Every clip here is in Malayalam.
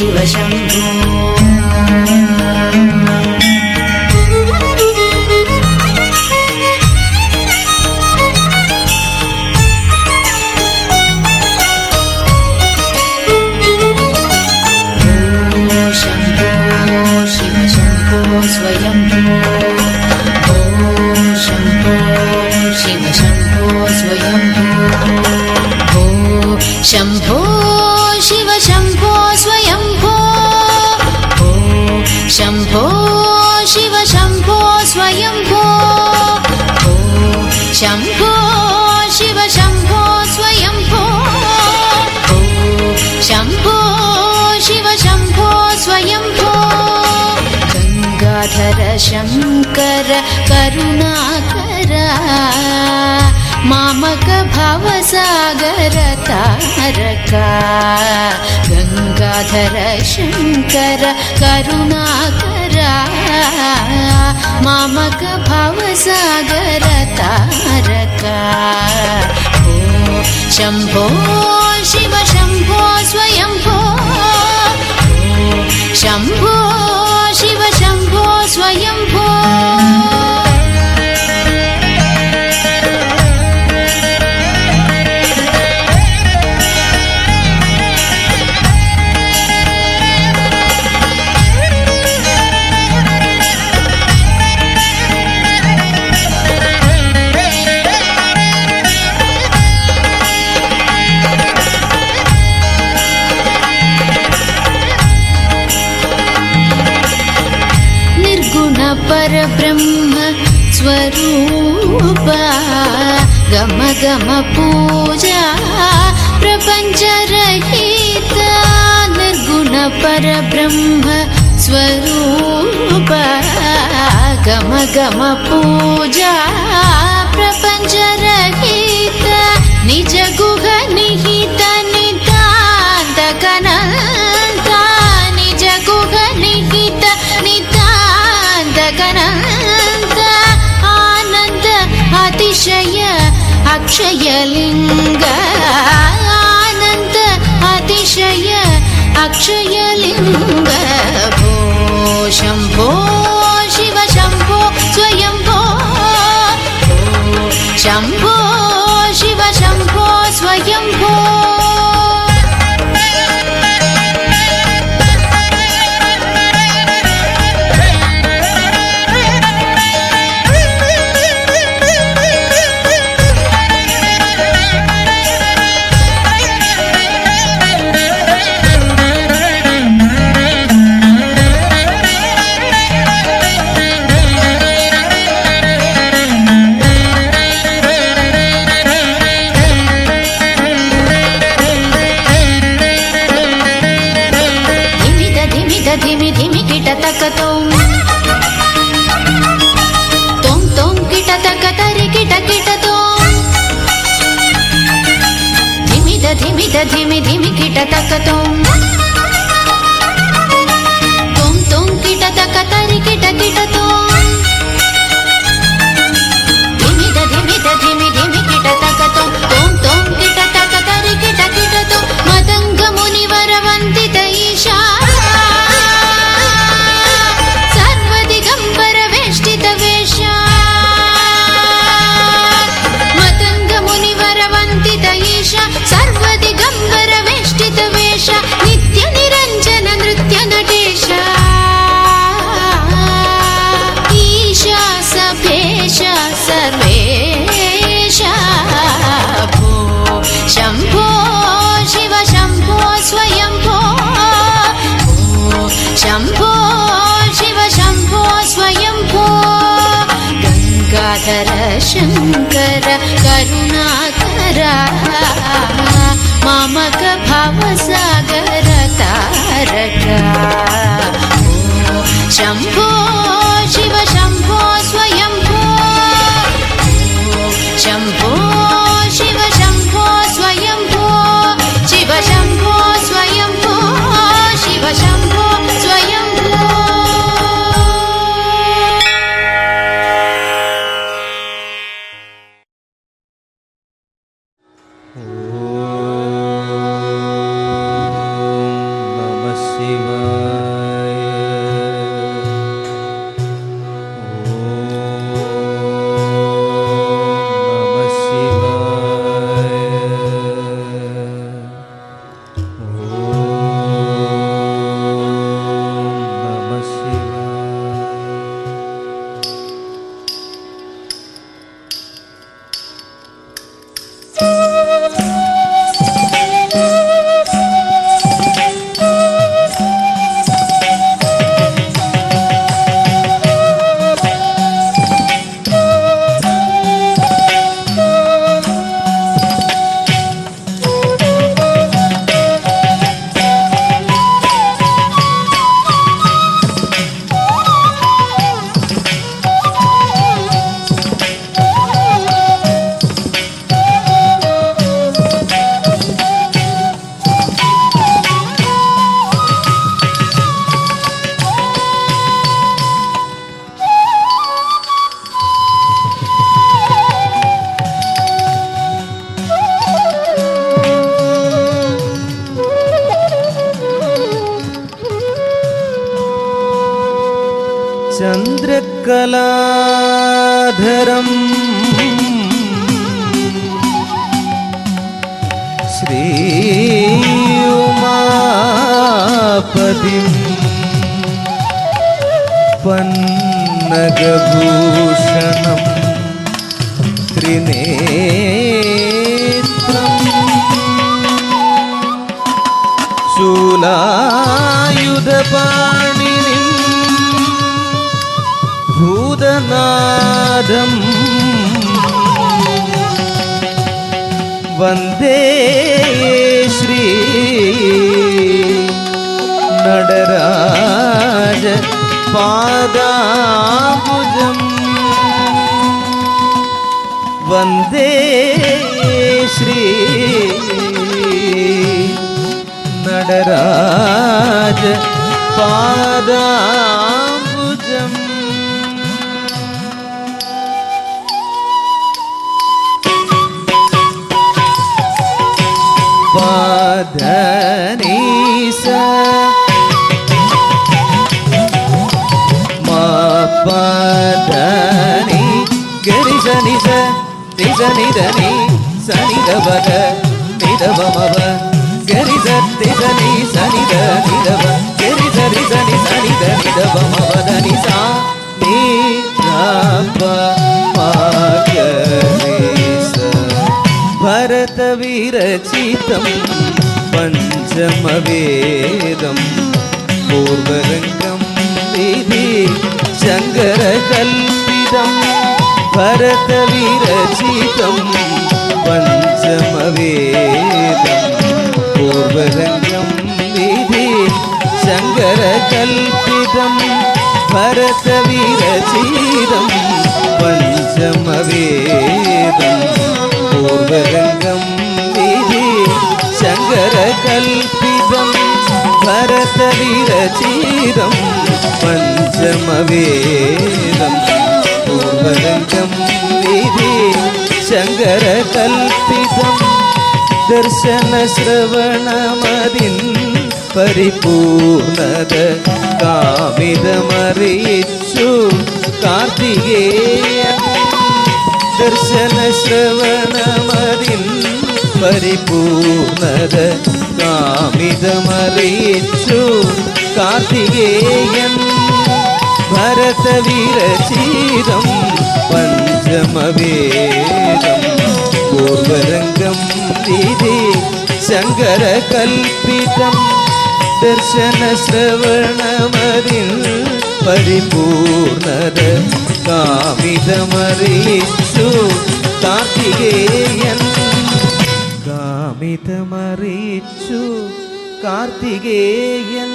शिव शम्भो स्वयंभो शम्भो शिव शम्भो स्वयंभो शम्भो शिव शम्भो स्वयंभो शम्भो शिव शम्भो स्वयंभो शम्भो शिव शम्भो स्वयंभो शम्भो शिव शम्भो स्वयंभो गंगाधर शंकर करुणाकर मामक भवसागर तारक गंगाधर शंकर करुणाकर मामक भवसागर तारक ओ शंभो शिव शंभो स्वयंभो शंभो शिव शंभो स्वयंभो पर ब्रह्म स्वरूप गम गम पूजा प्रपंच रहित निर्गुण पर ब्रह्म स्वरूप गम गम पूजा प्रपंच रहित निज गुह निहित नितांत गणंत निज गुह निहित गणंत आनंद अतिशय अक्षय लिंग आनंद अतिशय अक्षय लिंग भो शंभो शिव शंभो स्वयंभो शंभो शिव शंभो स्वयंभो धिमि धिमि किट तक तोम तोम तोम किट तक तरि किट किट तोम धिमि धिमि किट तक तोम तोम तोम किट तक तरि किट किट तोम धिमि धिमि किट तक तोम तोम तोम किट तक तरि किट किट तोम मदंग मुनिवर वंदित ईशा नित्य निरंजन नृत्य नटेश ईशा सभेश सर्वेश भो शंभो शिव शंभो स्वयंभो शंभो शिव शंभो स्वयंभो गंगाधर शंकर करुणाकर मामक भवसागर तारक शंभो शिव शंभो स्वयंभो शंभो शिव शंभो स्वयंभो शिव शंभो स्वयंभो शिव शंभो सकलाधरं श्री उमापतिं पन्नगभूषणं त्रिनेत्रं शूलायुधपाणिनिं भूतनादं वन्दे श्री നടരാജ പാദാംബുജം വന്ദേ ശ്രീ നടരാജ പാദാംബുജം പാദനീസ പാദനി ഗരി സനി സ നി ധനി സനി ദബ നിദവമവ ഗരി സത്തി സനി സനി ദനിദവ ഗരി സരി സനി സനി ദനിദവമവ ധനി സ നി ധപ മഗരി സ ഭരത വിരചിതം പഞ്ചമവേദം പൂർവരംഗം വിധി ശങ്കരകൽപിതം ഭരതവിരചിതം പഞ്ചമവേദം പൂർവരംഗം വിധി ശങ്കരകൽപിതം ഭരതവിരചിതം പഞ്ചമവേദം പൂർവരംഗം വിധി ശങ്കരകൽപിതം ഭരതവിരചിതം പഞ്ചമവേദം പൂർവരംഗം വിധി ശങ്കരകൽപിതം ദർശന ശ്രവണമതിൻ പരിപൂർണത കാമിതമറിയിച്ചു കാർത്തികേയൻ ദർശന ശ്രവണമതിൻ പരിപൂർണത കാമിതമറിയിച്ചു കാർത്തികേയൻ ഭരതവിരചിതം പഞ്ചമവേദം പൂർവരംഗം വിധി ശങ്കരകൽപിതം ദർശന ശ്രവണമതിൻ പരിപൂർണത കാമിതമറിയിച്ചു കാർത്തികേയൻ കാമിതമറിയിച്ചു കാർത്തികേയൻ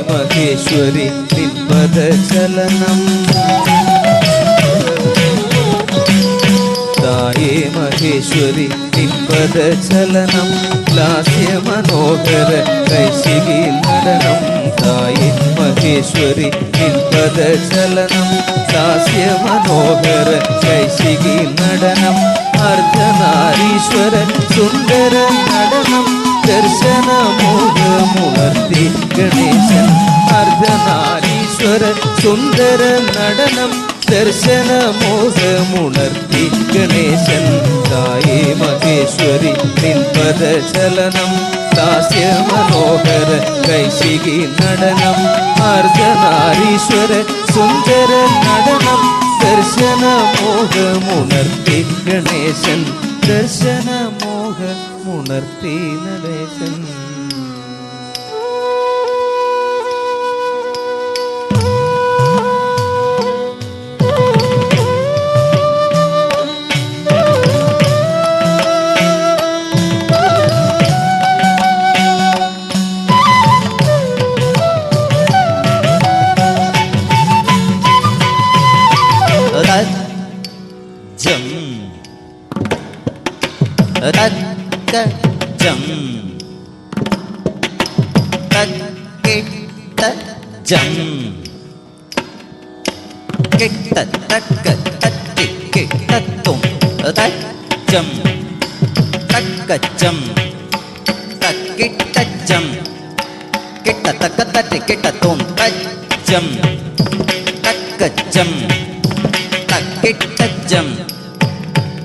മഹേശ്വരി നിൻപദ ചലനം തായേ മഹേശ്വരി നിൻപദ ചലനം ലാസ്യ മനോഹര കൈശികി നടനം തായേ മഹേശ്വരി നിൻപദ ചലനം ലാസ്യ മനോഹര കൈശികി നടനം അർദ്ധനാരീശ്വര സുന്ദര നടനം ദർശനമോഹമുണർത്തി ഗണേശൻ അർദ്ധനാരീശ്വര സുന്ദര നടനം ദർശനമോഹമുണർത്തി ഗണേശൻ തായേ മഹേശ്വരി നിൻപദ ചലനം ലാസ്യ മനോഹര കൈശികി നടനം അർദ്ധനാരീശ്വര സുന്ദര നടനം ദർശനമോഹമുണർത്തി ഗണേശൻ ദർശനമോഹമുണർത്തി നടേശൻ ജം തക്കിട്ട ജം കിട്ട തക്ക തത്തി കിട്ടത്തും തജ്ജം തക്കജം തക്കിട്ടജം കിട്ട തക്ക തത്തി കിട്ടത്തും തജ്ജം തക്കജം തക്കിട്ടജം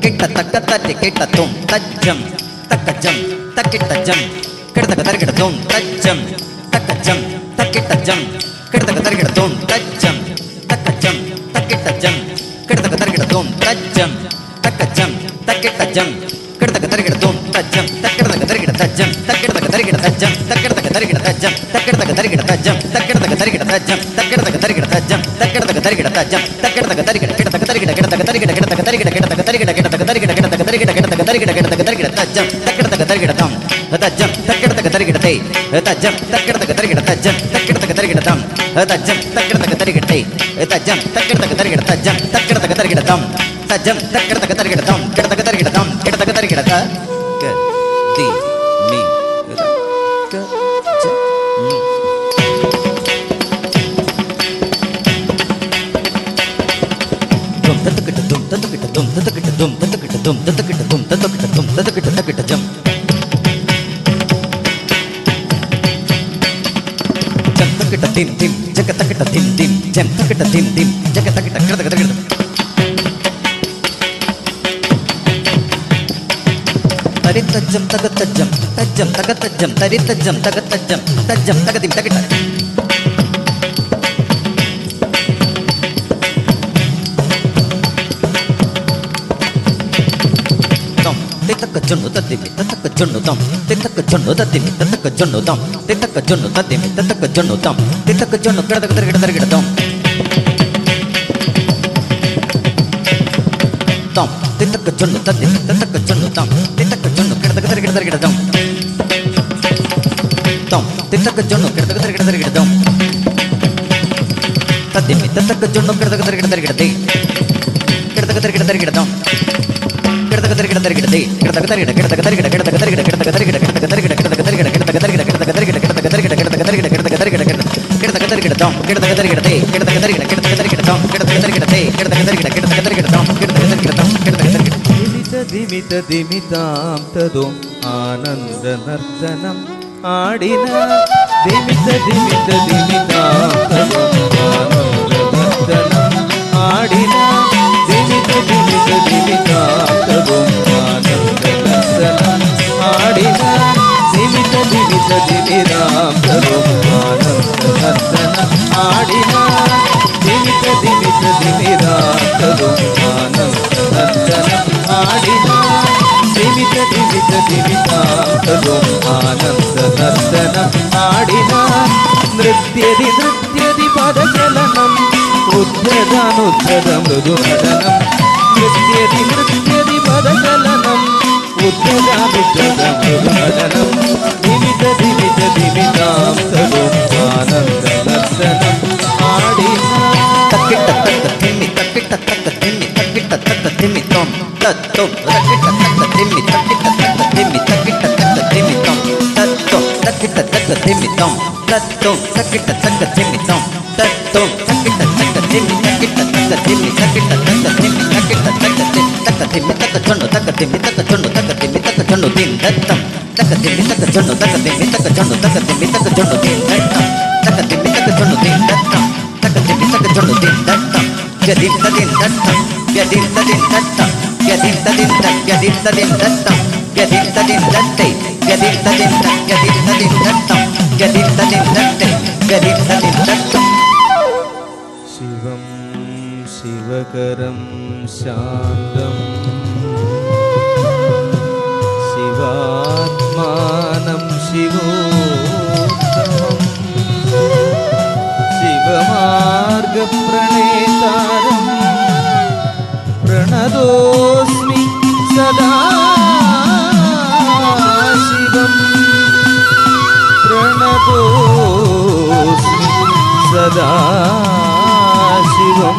കിട്ട തക്ക തത്തി കിട്ടത്തും തജ്ജം തക്കജം തക്കിട്ടജം കിടതക തരകിടത്തും തജ്ജം തക്കജം തക്കിട്ടജം കിടതക തരകിടത്തും തജ്ജം തക്കജം തക്കിട്ടജം കിടതക തരകിടത്തും തജ്ജം തക്കജം തക്കിട്ടജം കിടതക തരകിടത്തും തജ്ജം തക്കിടതക തരകിട തജ്ജം തക്കിടതക തരകിട തജ്ജം തക്കിടതക തരകിട തജ്ജം തക്കിടതക തരകിട തജ്ജം തക്കിടതക തരകിട തജ്ജം തക്കിടതക തരകിട തജ്ജം തക്കിടതക തരകിട തജ്ജം തക്കിടതക തരകിട കിടതക തരകിട കിടതക തരകിട കിടതക തരകിട കിടതക തരകിട കിടതക തരകിട കിടതക തരകിട കിടതക തരകിട കിടതക തരകിട തജ്ജം തക്കിടതക തരകിട തം തജ്ജം തക്കിടതക തരകിട തേ തജ്ജം തക്കിടതക തരകിട തജ്ജം തക്കിടതക തരകിട തം തജ്ജം തക്കിടതക തരകിട തേ തജ്ജം തക്കിടതക തരകിട തജ്ജം തക്കിടതക തരകിട തം തജ്ജം തക്കിടതക തരകിട തം കിടതക തരകിട തം കിടതക തരകിട ത ക തി മി ക ജ മി തതകിടതും തതകിടതും തതകിടതും തതകിടതും തതകിടതും തതകിടതും തതകിട തകിടജം ജം തകിട തിം തിം ജക തകിട തിം തിം ജം തകിട തിം തിം ജക തകിട കിടതക തകിട തരിതജം തകതജം തജം തകതജം തരിതജം തകതജം തജം തകതിം തകിട തക ജൊണ്ണു തത്തിമി തക ജൊണ്ണു തം തക ജൊണ്ണു തത്തിമി തക ജൊണ്ണു തം തക ജൊണ്ണു തത്തിമി തക ജൊണ്ണു തം തക ജൊണ്ണു കിടതക തകിട തകിട തം തം തക ജൊണ്ണു തത്തിമി തക ജൊണ്ണു തം തക ജൊണ്ണു കിടതക തകിട തകിട തം തം തക ജൊണ്ണു കിടതക തകിട തകിട തം തത്തിമി തക ജൊണ്ണു കിടതക തകിട തകിട തേ കിടതക തകിട തകിട തം കിടതക തകിട തകിട തേ കിടതക തകിട കിടതക തകിട കിടതക തകിട കിടതക തകിട കിടതക തകിട കിടതക തകിട കിടതക തകിട കിടതക തകിട കിടതക തകിട കിടതക തകിട കിടതക തകിട കിടതക തകിട തം കിടതക തകിട തേ കിടതക തകിട കിടതക തകിട തം കിടതക തകിട തേ കിടതക തകിട കിടതക തകിട തം കിടതക തകിട തം കിടതക തകിട ദിമിത ദിമിത ദിമിതാം തതും ആനന്ദ നർത്തനം ആടിന ദിമിത ദിമിത ദിമിതാം തതും ആനന്ദ നർത്തനം ആടിന ദിമിത ദിമിത ദിമിതാം തതും ആനന്ദ നർത്തനം ആടിന ദിമിത ദിമിത ദിമിതാം തതും ആനന്ദ നർത്തനം ആടിന ദിമിത ദിമിത ദിമിതാം തതും ആനന്ദ നർത്തനം ആടിന ദിമിത ദിമിത ദിമിതാം തതും ആനന്ദ നർത്തനം ആടിന നൃത്യതി നൃത്യതി പദചലനം ഉദ്ധതാനുദ്ധത മൃദുനടനം നൃത്യതി നൃത്യതി പദചലനം ഉദ്ധതാനുദ്ധത മൃദുനടനം ദിമിത ദിമിത ദിമിതാം തതും ആനന്ദ നർത്തനം ആടിന തക്കിട്ട തക്ക തിമ്മി തക്കിട്ട തക്ക തിമ്മി തക്കിട്ട തക്ക തിമ്മി തൊം തത്തും തക്കിട്ട തക്ക തിമ്മി തക്കിട്ട തക്ക തിമ്മി തക്കിട്ട തക്ക തിമ്മി തൊം തത്തും തക്കിട്ട തക്ക തിമ്മി തൊം തത്തും തക്കിട്ട തക്ക തിമ്മി തൊം തത്തും തക്കിട്ട തക്ക തിമ്മി തക്കിട്ട തക്ക തിമ്മി തക്കിട്ട തക്ക തിമ്മി തക്കിട്ട തക്ക തിമ്മി തക്ക ചൊണ്ണു തക്ക തിമ്മി തക്ക ചൊണ്ണു തക്ക തിമ്മി തക്ക ചൊണ്ണു തിം ദത്തം തക്ക തിമ്മി തക്ക ചൊണ്ണു തക്ക തിമ്മി തക്ക ചൊണ്ണു തക്ക തിമ്മി തക്ക ചൊണ്ണു തിം ദത്തം തക്ക തിമ്മി തക്ക ചൊണ്ണു തിം ദത്തം തക്ക തിമ്മി തക്ക ചൊണ്ണു തിം ദത്തം യദിം തദിം ദത്തം യദിം തദിം ദത്തം യദിം തദിം ദത്തം യദിം തദിം ദത്തം യദിം തദിം ദത്തേ യദിം തദിം ദത്തം യദിം തദിം ദത്തം യദിം തദിം ദത്തേ യദിം തദിം ദത്തം ശിവം ശിവകരം ശാന്തം ശിവാത്മാനം ശിവോത്തമം ശിവമാർഗപ്രണേതാരം പ്രണതോസ്മി സദാ ശിവം പ്രണതോസ്മി സദാ ശിവം